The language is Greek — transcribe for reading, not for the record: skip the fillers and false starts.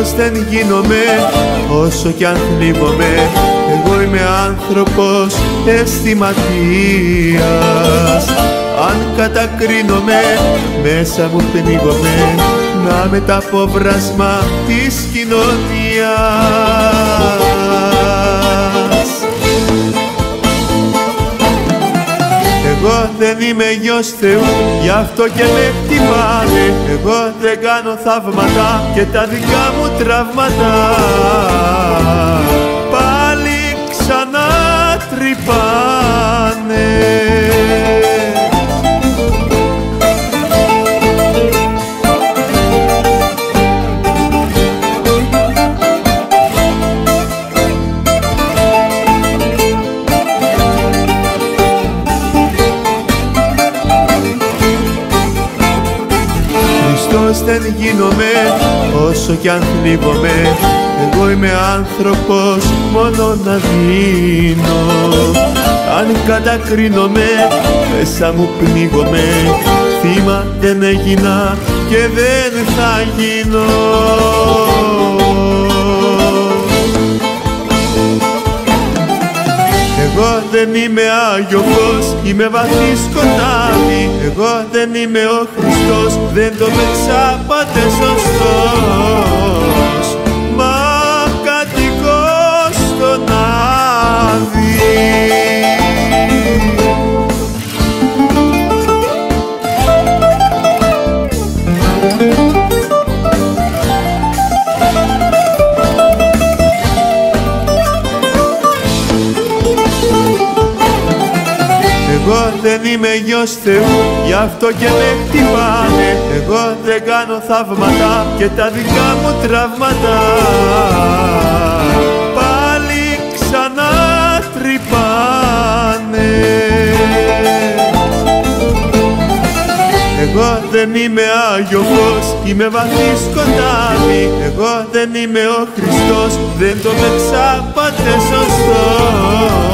Χριστός δεν γίνομαι όσο κι αν θλίβομαι. Εγώ είμαι άνθρωπος αισθηματίας. Αν κατακρίνομαι, μέσα μου πνίγομαι, να με τα αποβράσμα της κοινωνίας. Εγώ δεν είμαι γιος Θεού, γι' αυτό και με χτυπάνε. Εγώ δεν κάνω θαύματα και τα δικά μου τραύματα πάλι ξανά τρυπάνε. Χριστός δεν γίνομαι όσο κι αν θλίβομαι. Εγώ είμαι άνθρωπος μόνο να δίνω. Αν κατακρίνομαι, μέσα μου πνίγομαι. Θύμα δεν έγινα και δεν θα γίνω. Εγώ δεν είμαι Άγιο Φως, είμαι βαθύ σκοτάδι. Εγώ δεν είμαι ο Χριστός, δεν το παίξα ποτέ σωστός, μα κατοικώ στον Άδη. Εγώ δεν είμαι γιος Θεού, γι' αυτό και με χτυπάνε. Εγώ δεν κάνω θαύματα και τα δικά μου τραύματα πάλι ξανά τρυπάνε. Εγώ δεν είμαι Άγιο Φως, είμαι βαθύ σκοτάδι. Εγώ δεν είμαι ο Χριστός, δεν το παίξα ποτέ σωστός,